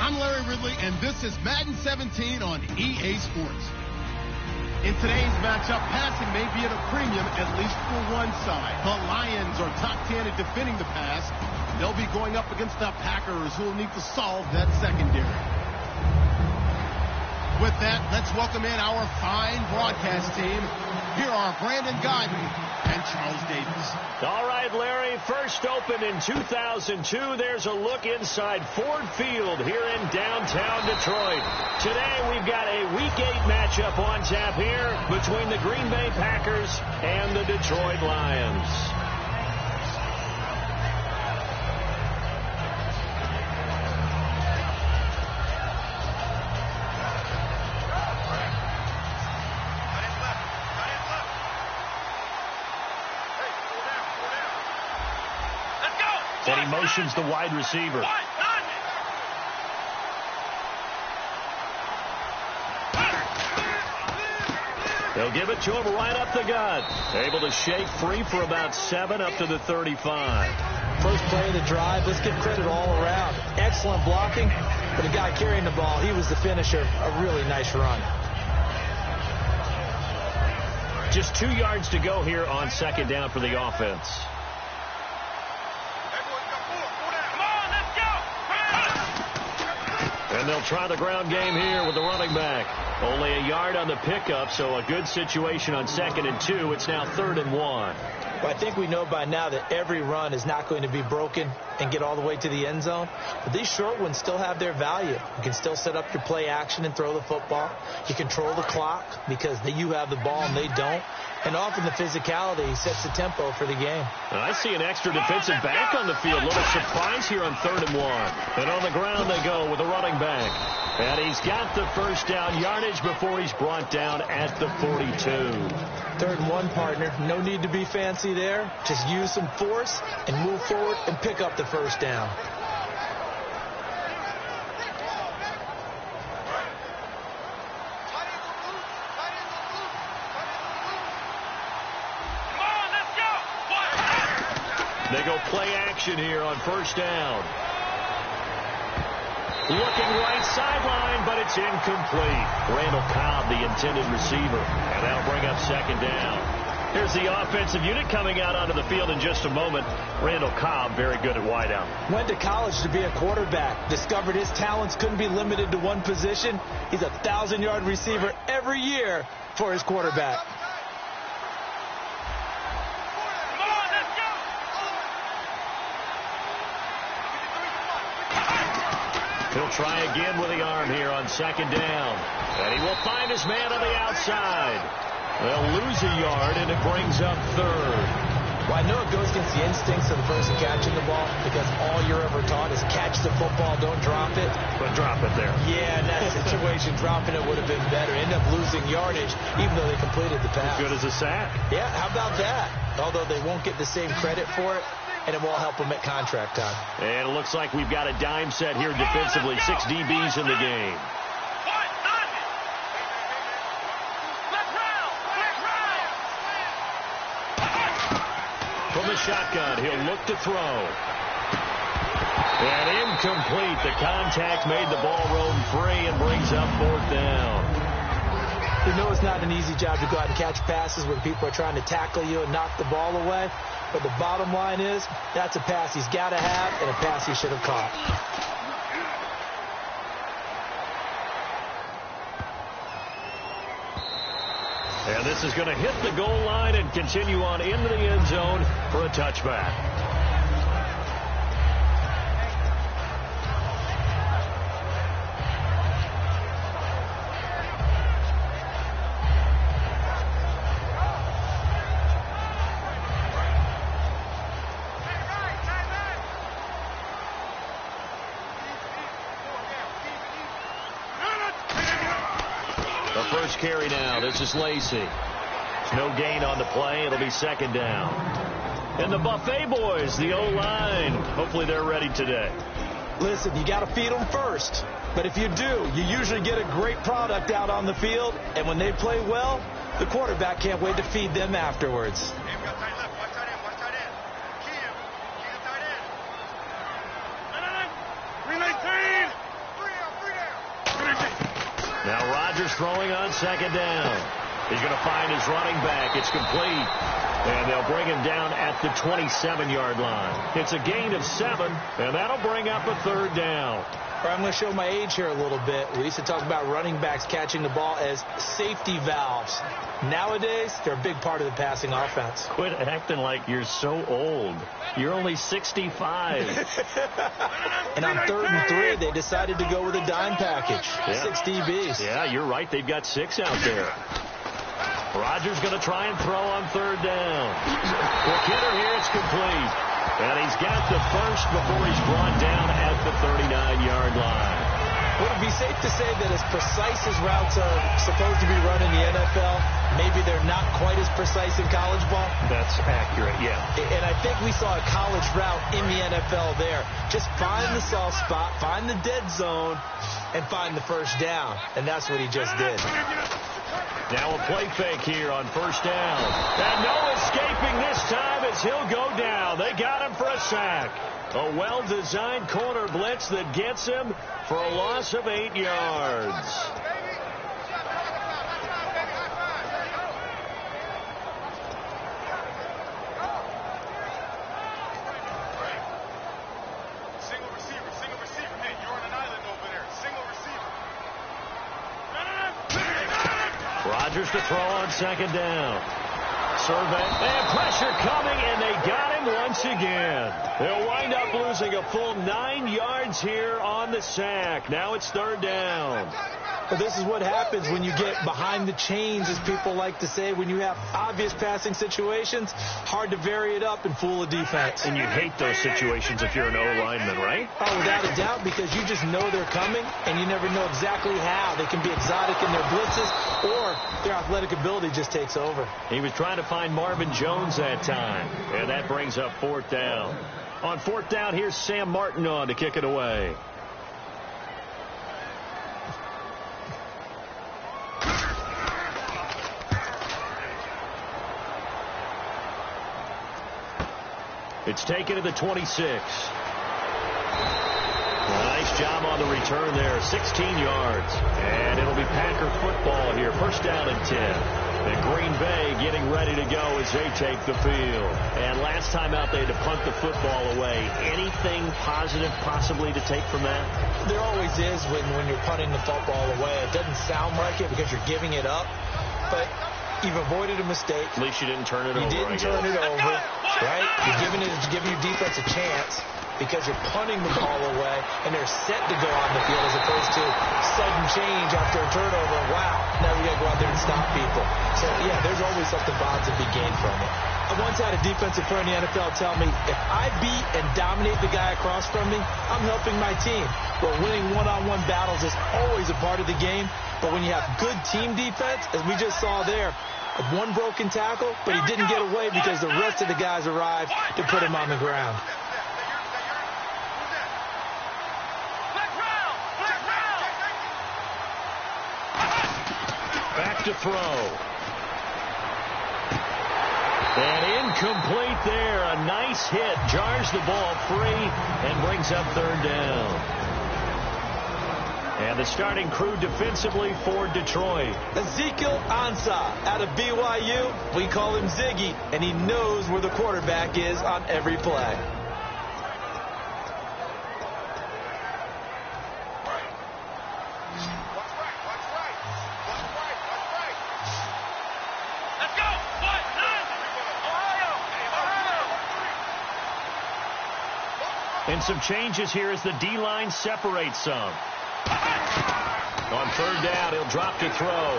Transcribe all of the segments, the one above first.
I'm Larry Ridley, and this is Madden 17 on EA Sports. In today's matchup, passing may be at a premium, at least for one side. The Lions are top 10 at defending the pass. They'll be going up against the Packers, who will need to solve that secondary. With that, let's welcome in our fine broadcast team. Here are Brandon Godden and Charles Davis. All right, Larry, first opened in 2002. There's a look inside Ford Field here in downtown Detroit. Today, we've got a Week 8 matchup on tap here between the Green Bay Packers and the Detroit Lions. And he motions the wide receiver. They'll give it to him right up the gut. Able to shake free for about 7 up to the 35. First play of the drive. Let's give credit all around. Excellent blocking. But the guy carrying the ball, he was the finisher. A really nice run. Just 2 yards to go here on second down for the offense. And they'll try the ground game here with the running back. Only a yard on the pickup, so a good situation on 2nd and 2. It's now 3rd and 1. Well, I think we know by now that every run is not going to be broken and get all the way to the end zone. But these short ones still have their value. You can still set up your play action and throw the football. You control the clock because you have the ball and they don't. And often the physicality sets the tempo for the game. And I see an extra defensive back on the field. Little surprise here on 3rd and 1. And on the ground they go with a running back. And he's got the first down yardage before he's brought down at the 42. 3rd and 1, partner. No need to be fancy there. Just use some force and move forward and pick up the first down. They go play action here on 1st down. Looking right sideline, but it's incomplete. Randall Cobb, the intended receiver. And that'll bring up 2nd down. Here's the offensive unit coming out onto the field in just a moment. Randall Cobb, very good at wideout. Went to college to be a quarterback. Discovered his talents couldn't be limited to one position. He's a 1,000-yard receiver every year for his quarterback. He'll try again with the arm here on 2nd down. And he will find his man on the outside. They'll lose a yard, and it brings up 3rd. Well, I know it goes against the instincts of the person catching the ball because all you're ever taught is catch the football, don't drop it. But drop it there. Yeah, in that situation, dropping it would have been better. End up losing yardage, even though they completed the pass. As good as a sack. Yeah, how about that? Although they won't get the same credit for it. And it won't help them at contract time. And it looks like we've got a dime set here defensively. 6 DBs in the game. From the shotgun, he'll look to throw. And incomplete. The contact made the ball roam free and brings up 4th down. You know it's not an easy job to go out and catch passes when people are trying to tackle you and knock the ball away. But the bottom line is, that's a pass he's got to have and a pass he should have caught. And this is going to hit the goal line and continue on into the end zone for a touchback. First carry now. This is Lacey. There's no gain on the play. It'll be 2nd down. And the Buffet boys, the O-line. Hopefully they're ready today. Listen, you got to feed them first. But if you do, you usually get a great product out on the field. And when they play well, the quarterback can't wait to feed them afterwards. Rodgers throwing on second down. He's going to find his running back. It's complete. And they'll bring him down at the 27-yard line. It's a gain of 7, and that'll bring up a third down. I'm going to show my age here a little bit. We used to talk about running backs catching the ball as safety valves. Nowadays, they're a big part of the passing offense. Quit acting like you're so old. You're only 65. And on 3rd and 3, they decided to go with a dime package. Yeah. 6 DBs. Yeah, you're right. They've got 6 out there. Rodgers going to try and throw on 3rd down. Quick hitter here. It's complete. And he's got the first before he's brought down at the 39-yard line. Would it be safe to say that as precise as routes are supposed to be run in the NFL, maybe they're not quite as precise in college ball? That's accurate, yeah. And I think we saw a college route in the NFL there. Just find the soft spot, find the dead zone, and find the first down. And that's what he just did. Now a play fake here on 1st down. And no escaping this time as he'll go down. They got him for a sack. A well-designed corner blitz that gets him for a loss of 8 yards. Single receiver, man. You're on an island over there. Single receiver. Rodgers to throw on 2nd down. Survey, and pressure coming, and they got him once again. They'll wind up losing a full 9 yards here on the sack. Now it's 3rd down. But this is what happens when you get behind the chains, as people like to say. When you have obvious passing situations, hard to vary it up and fool a defense. And you hate those situations if you're an O-lineman, right? Oh, without a doubt, because you just know they're coming, and you never know exactly how. They can be exotic in their blitzes, or their athletic ability just takes over. He was trying to find Marvin Jones that time, and that brings up 4th down. On 4th down, here's Sam Martin on to kick it away. It's taken to the 26. Nice job on the return there. 16 yards. And it'll be Packer football here. 1st down and 10. And Green Bay getting ready to go as they take the field. And last time out, they had to punt the football away. Anything positive possibly to take from that? There always is when you're punting the football away. It doesn't sound like it because you're giving it up. But you've avoided a mistake. At least you didn't turn it over. You didn't turn it over, right? You're giving your defense a chance because you're punting the ball away, and they're set to go on the field as opposed to sudden change after a turnover. Wow, now we got to go out there and stop people. So, yeah, there's always something positive to be gained from it. I once had a defensive friend in the NFL tell me, if I beat and dominate the guy across from me, I'm helping my team. But winning one-on-one battles is always a part of the game. But when you have good team defense, as we just saw there, one broken tackle, but he didn't get away because the rest of the guys arrived to put him on the ground. Back to throw. And incomplete there. A nice hit. Jars the ball free and brings up 3rd down. And the starting crew defensively for Detroit. Ezekiel Ansah out of BYU. We call him Ziggy, and he knows where the quarterback is on every play. And some changes here as the D-line separates some. On 3rd down, he'll drop to throw.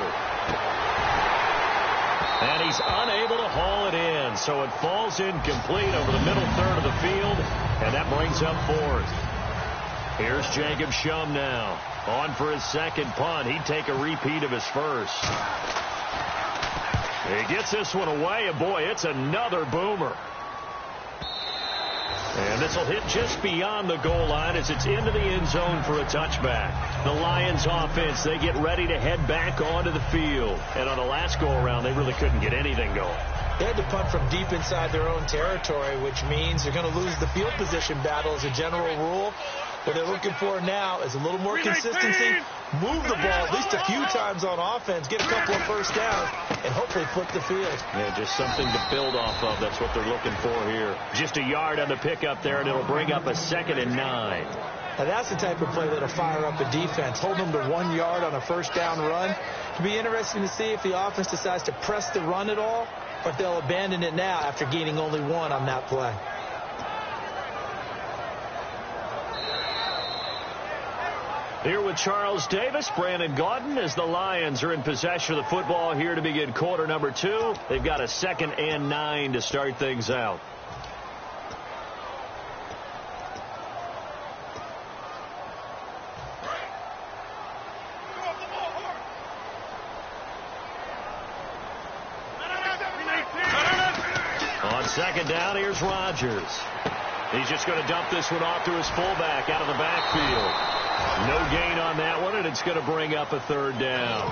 And he's unable to haul it in, so it falls incomplete over the middle third of the field, and that brings up 4th. Here's Jacob Shum now. On for his 2nd punt. He'd take a repeat of his first. He gets this one away, and boy, it's another boomer. And this will hit just beyond the goal line as it's into the end zone for a touchback. The Lions offense, they get ready to head back onto the field. And on the last go-around, they really couldn't get anything going. They had to punt from deep inside their own territory, which means they're going to lose the field position battle as a general rule. What they're looking for now is a little more consistency move the ball at least a few times on offense, get a couple of first downs, and hopefully flip the field. Yeah, just something to build off of. That's what they're looking for here. Just a yard on the pickup there, and it'll bring up a 2nd and 9. Now, that's the type of play that'll fire up a defense. Hold them to 1 yard on a first down run. It'll be interesting to see if the offense decides to press the run at all, or if they'll abandon it now after gaining only 1 on that play. Here with Charles Davis, Brandon Gaudin, as the Lions are in possession of the football here to begin quarter number 2. They've got a 2nd and 9 to start things out. On 2nd down, here's Rodgers. He's just going to dump this one off to his fullback out of the backfield. No gain on that one, and it's going to bring up a 3rd down.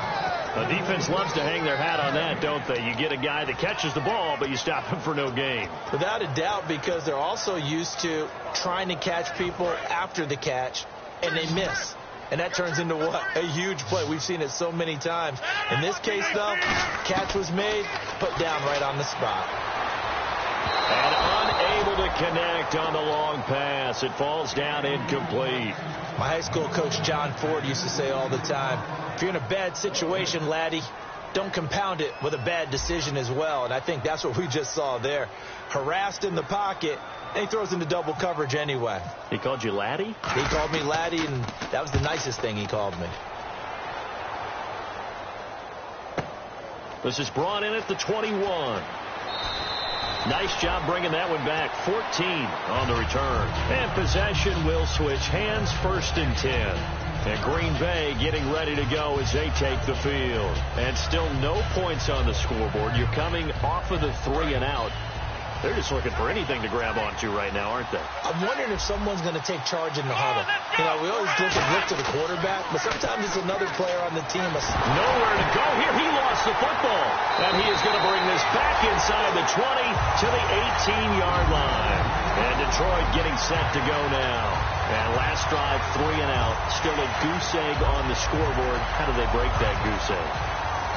The defense loves to hang their hat on that, don't they? You get a guy that catches the ball, but you stop him for no gain. Without a doubt, because they're also used to trying to catch people after the catch, and they miss. And that turns into what? A huge play. We've seen it so many times. In this case, though, catch was made, put down right on the spot. And unable to connect on the long pass. It falls down incomplete. My high school coach, John Ford, used to say all the time, if you're in a bad situation, laddie, don't compound it with a bad decision as well. And I think that's what we just saw there. Harassed in the pocket, and he throws into double coverage anyway. He called you laddie? He called me laddie, and that was the nicest thing he called me. This is brought in at the 21. Nice job bringing that one back. 14 on the return. And possession will switch hands, 1st and 10. And Green Bay getting ready to go as they take the field. And still no points on the scoreboard. You're coming off of the 3 and out. They're just looking for anything to grab onto right now, aren't they? I'm wondering if someone's going to take charge in the huddle. You know, we always look to the quarterback, but sometimes it's another player on the team. Nowhere to go here. He lost the football. And he is going to bring this back inside the 20 to the 18-yard line. And Detroit getting set to go now. And last drive, 3 and out. Still a goose egg on the scoreboard. How do they break that goose egg?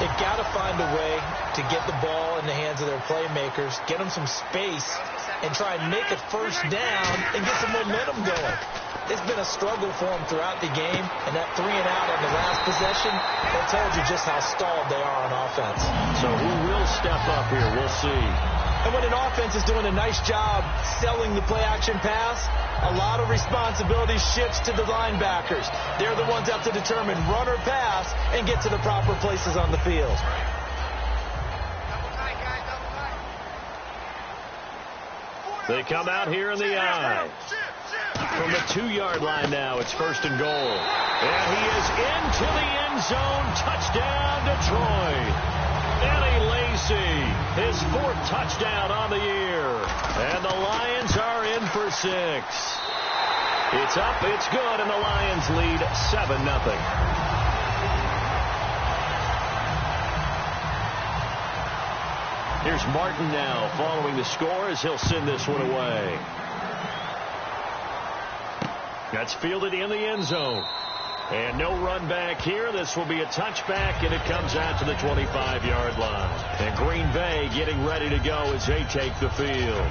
They've got to find a way to get the ball in the hands of their playmakers, get them some space, and try and make a first down and get some momentum going. It's been a struggle for them throughout the game, and that 3 and out on the last possession, that tells you just how stalled they are on offense. So who will step up here? We'll see. And when an offense is doing a nice job selling the play-action pass, a lot of responsibility shifts to the linebackers. They're the ones that have to determine run or pass and get to the proper places on the field. They come out here in the eye. From the 2-yard line now, it's 1st and goal. And he is into the end zone. Touchdown, Detroit. Eddie Lacy, his 4th touchdown on the year. And the Lions are in for 6. It's up, it's good, and the Lions lead 7-0. Here's Martin now following the score as he'll send this one away. That's fielded in the end zone. And no run back here. This will be a touchback, and it comes out to the 25-yard line. And Green Bay getting ready to go as they take the field.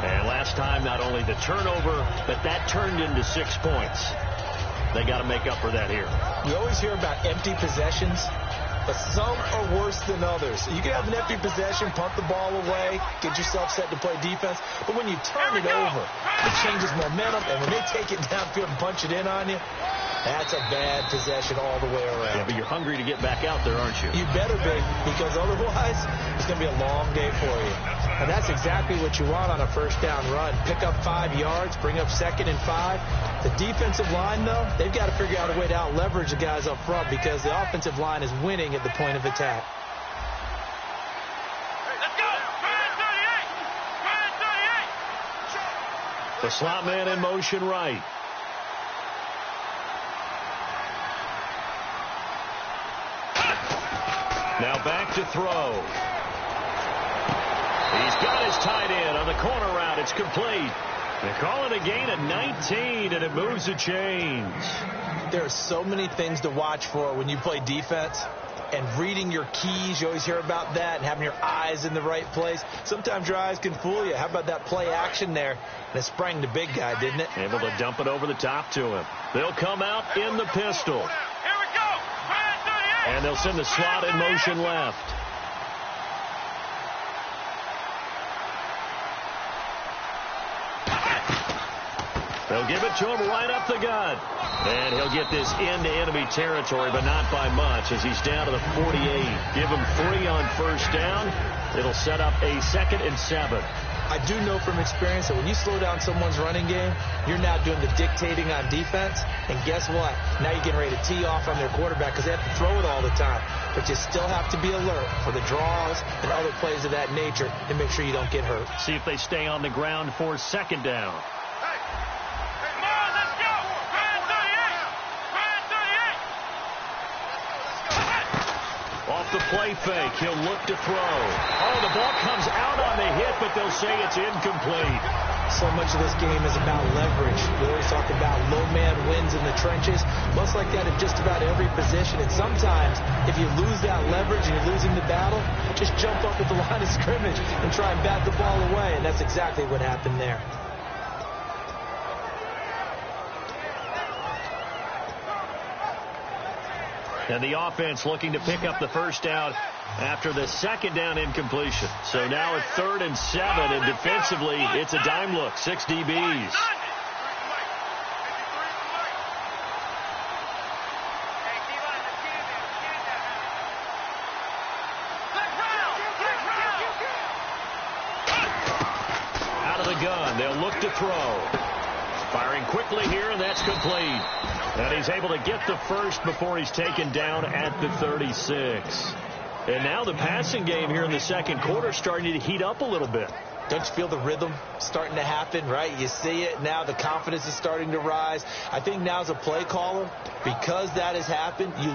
And last time, not only the turnover, but that turned into 6 points. They got to make up for that here. We always hear about empty possessions, but some are worse than others. You can have an empty possession, punt the ball away, get yourself set to play defense, but when you turn it over, it changes momentum, and when they take it downfield and punch it in on you, that's a bad possession all the way around. Yeah, but you're hungry to get back out there, aren't you? You better be, because otherwise it's going to be a long day for you. And that's exactly what you want on a first down run. Pick up 5 yards, bring up 2nd and 5. The defensive line, though, they've got to figure out a way to out-leverage the guys up front because the offensive line is winning at the point of attack. Let's go! 38! The slot man in motion right. Now back to throw. He's got his tight end on the corner route. It's complete. They call it a gain of 19, and it moves the chains. There are so many things to watch for when you play defense. And reading your keys, you always hear about that, and having your eyes in the right place. Sometimes your eyes can fool you. How about that play action there? And it sprang the big guy, didn't it? Able to dump it over the top to him. They'll come out in the pistol. Here we go. And they'll send the slot in motion left. They'll give it to him right up the gut. And he'll get this into enemy territory, but not by much, as he's down to the 48. Give him 3 on first down. It'll set up a 2nd and 7. I do know from experience that when you slow down someone's running game, you're now doing the dictating on defense. And guess what? Now you're getting ready to tee off on their quarterback because they have to throw it all the time. But you still have to be alert for the draws and other plays of that nature and make sure you don't get hurt. See if they stay on the ground for 2nd down. Off the play fake, he'll look to throw. Oh, the ball comes out on the hit, but they'll say it's incomplete. So much of this game is about leverage. We always talk about low man wins in the trenches. Much like that in just about every position. And sometimes, if you lose that leverage and you're losing the battle, just jump up at the line of scrimmage and try and bat the ball away. And that's exactly what happened there. And the offense looking to pick up the first down after the 2nd down incompletion. So now it's 3rd and 7, and defensively, it's a dime look. 6 DBs. Out of the gun, they'll look to throw. Firing quickly here, and that's complete. And he's able to get the first before he's taken down at the 36. And now the passing game here in the 2nd quarter starting to heat up a little bit. Don't you feel the rhythm starting to happen, right? You see it now. The confidence is starting to rise. I think now as a play caller, because that has happened, you